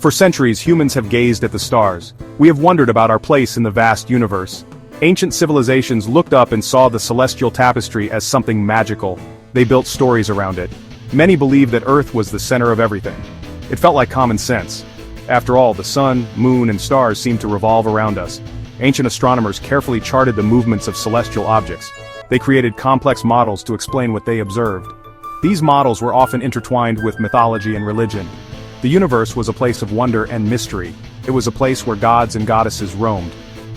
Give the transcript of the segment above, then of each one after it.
For centuries, humans have gazed at the stars. We have wondered about our place in the vast universe. Ancient civilizations looked up and saw the celestial tapestry as something magical. They built stories around it. Many believed that Earth was the center of everything. It felt like common sense. After all, the sun, moon, and stars seemed to revolve around us. Ancient astronomers carefully charted the movements of celestial objects. They created complex models to explain what they observed. These models were often intertwined with mythology and religion. The universe was a place of wonder and mystery. It was a place where gods and goddesses roamed.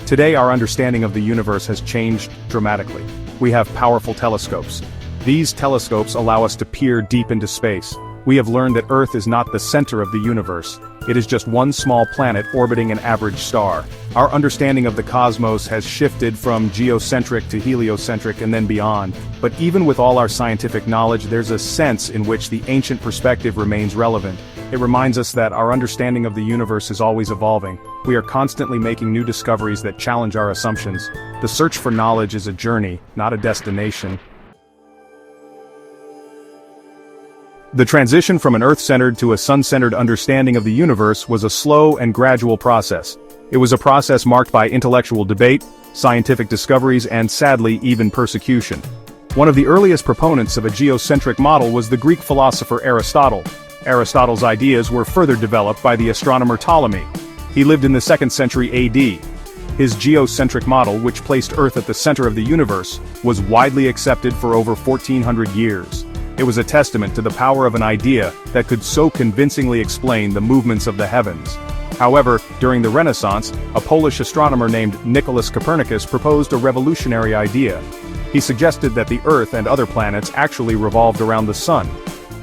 Today, our understanding of the universe has changed dramatically. We have powerful telescopes. These telescopes allow us to peer deep into space. We have learned that Earth is not the center of the universe. It is just one small planet orbiting an average star. Our understanding of the cosmos has shifted from geocentric to heliocentric and then beyond. But even with all our scientific knowledge, there's a sense in which the ancient perspective remains relevant. It reminds us that our understanding of the universe is always evolving. We are constantly making new discoveries that challenge our assumptions. The search for knowledge is a journey, not a destination. The transition from an Earth-centered to a Sun-centered understanding of the universe was a slow and gradual process. It was a process marked by intellectual debate, scientific discoveries, and sadly, even persecution. One of the earliest proponents of a geocentric model was the Greek philosopher Aristotle. Aristotle's ideas were further developed by the astronomer Ptolemy. He lived in the 2nd century AD. His geocentric model, which placed Earth at the center of the universe, was widely accepted for over 1400 years. It was a testament to the power of an idea that could so convincingly explain the movements of the heavens. However, during the Renaissance, a Polish astronomer named Nicholas Copernicus proposed a revolutionary idea. He suggested that the Earth and other planets actually revolved around the Sun.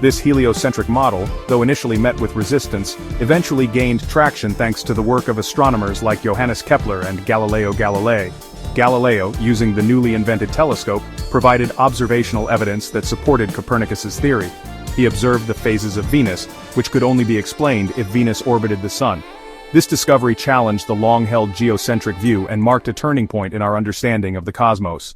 This heliocentric model, though initially met with resistance, eventually gained traction thanks to the work of astronomers like Johannes Kepler and Galileo Galilei. Galileo, using the newly invented telescope, provided observational evidence that supported Copernicus's theory. He observed the phases of Venus, which could only be explained if Venus orbited the Sun. This discovery challenged the long-held geocentric view and marked a turning point in our understanding of the cosmos.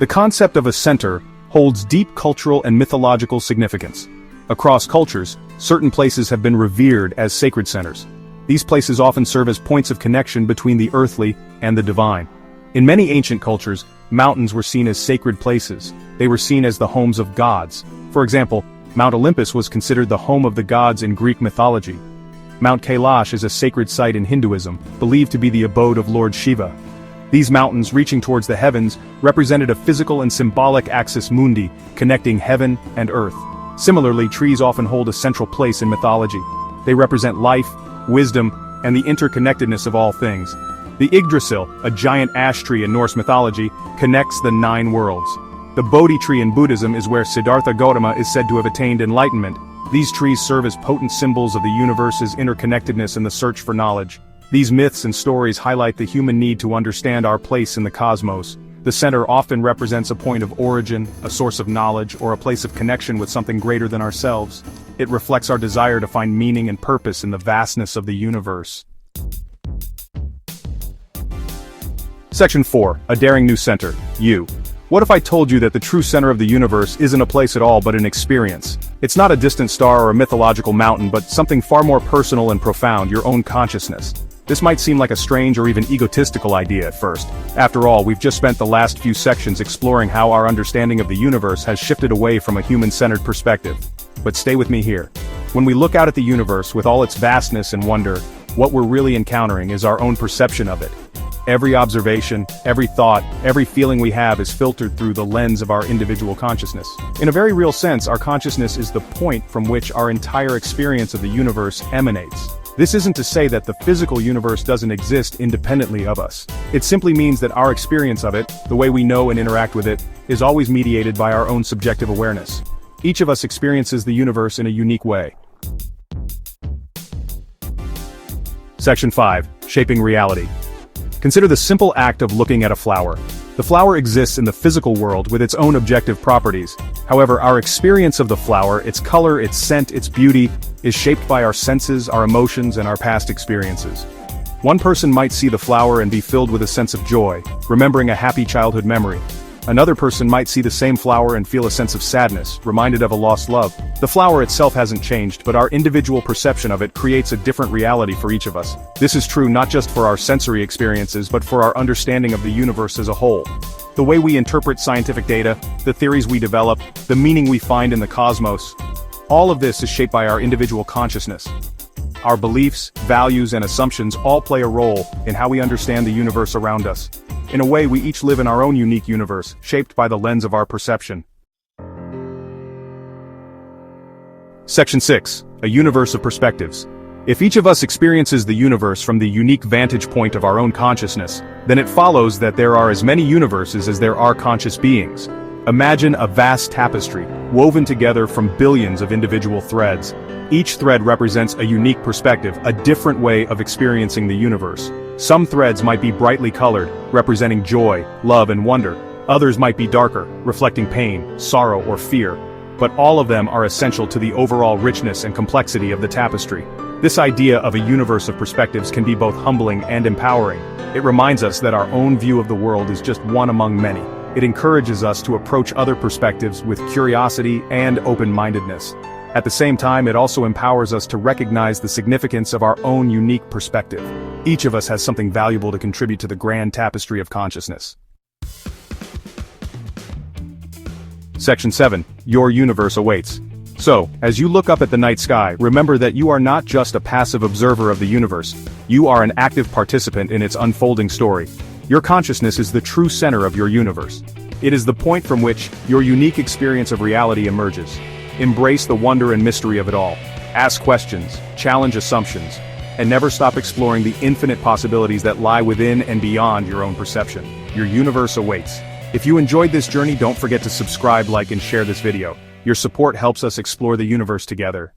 The concept of a center holds deep cultural and mythological significance. Across cultures, certain places have been revered as sacred centers. These places often serve as points of connection between the earthly and the divine. In many ancient cultures, mountains were seen as sacred places. They were seen as the homes of gods. For example, Mount Olympus was considered the home of the gods in Greek mythology. Mount Kailash is a sacred site in Hinduism, believed to be the abode of Lord Shiva. These mountains, reaching towards the heavens, represented a physical and symbolic axis mundi, connecting heaven and earth. Similarly, trees often hold a central place in mythology. They represent life, wisdom, and the interconnectedness of all things. The Yggdrasil, a giant ash tree in Norse mythology, connects the 9 worlds. The Bodhi tree in Buddhism is where Siddhartha Gautama is said to have attained enlightenment. These trees serve as potent symbols of the universe's interconnectedness and the search for knowledge. These myths and stories highlight the human need to understand our place in the cosmos. The center often represents a point of origin, a source of knowledge, or a place of connection with something greater than ourselves. It reflects our desire to find meaning and purpose in the vastness of the universe. Section 4. A daring new center. You. What if I told you that the true center of the universe isn't a place at all but an experience? It's not a distant star or a mythological mountain, but something far more personal and profound, your own consciousness. This might seem like a strange or even egotistical idea at first. After all, we've just spent the last few sections exploring how our understanding of the universe has shifted away from a human-centered perspective. But stay with me here. When we look out at the universe with all its vastness and wonder, what we're really encountering is our own perception of it. Every observation, every thought, every feeling we have is filtered through the lens of our individual consciousness. In a very real sense, our consciousness is the point from which our entire experience of the universe emanates. This isn't to say that the physical universe doesn't exist independently of us. It simply means that our experience of it, the way we know and interact with it, is always mediated by our own subjective awareness. Each of us experiences the universe in a unique way. Section 5. Shaping reality. Consider the simple act of looking at a flower. The flower exists in the physical world with its own objective properties. However, our experience of the flower, its color, its scent, its beauty, is shaped by our senses, our emotions, and our past experiences. One person might see the flower and be filled with a sense of joy, remembering a happy childhood memory. Another person might see the same flower and feel a sense of sadness, reminded of a lost love. The flower itself hasn't changed, but our individual perception of it creates a different reality for each of us. This is true not just for our sensory experiences but for our understanding of the universe as a whole. The way we interpret scientific data, the theories we develop, the meaning we find in the cosmos, all of this is shaped by our individual consciousness. Our beliefs, values, and assumptions all play a role in how we understand the universe around us. In a way, we each live in our own unique universe, shaped by the lens of our perception. Section 6. A universe of perspectives. If each of us experiences the universe from the unique vantage point of our own consciousness, then it follows that there are as many universes as there are conscious beings. Imagine a vast tapestry, woven together from billions of individual threads. Each thread represents a unique perspective, a different way of experiencing the universe. Some threads might be brightly colored, representing joy, love, and wonder. Others might be darker, reflecting pain, sorrow, or fear. But all of them are essential to the overall richness and complexity of the tapestry. This idea of a universe of perspectives can be both humbling and empowering. It reminds us that our own view of the world is just one among many. It encourages us to approach other perspectives with curiosity and open-mindedness. At the same time, it also empowers us to recognize the significance of our own unique perspective. Each of us has something valuable to contribute to the grand tapestry of consciousness. Section 7. Your universe awaits. So, as you look up at the night sky, remember that you are not just a passive observer of the universe. You are an active participant in its unfolding story. Your consciousness is the true center of your universe. It is the point from which your unique experience of reality emerges. Embrace the wonder and mystery of it all. Ask questions, challenge assumptions, and never stop exploring the infinite possibilities that lie within and beyond your own perception. Your universe awaits. If you enjoyed this journey, don't forget to subscribe, like, and share this video. Your support helps us explore the universe together.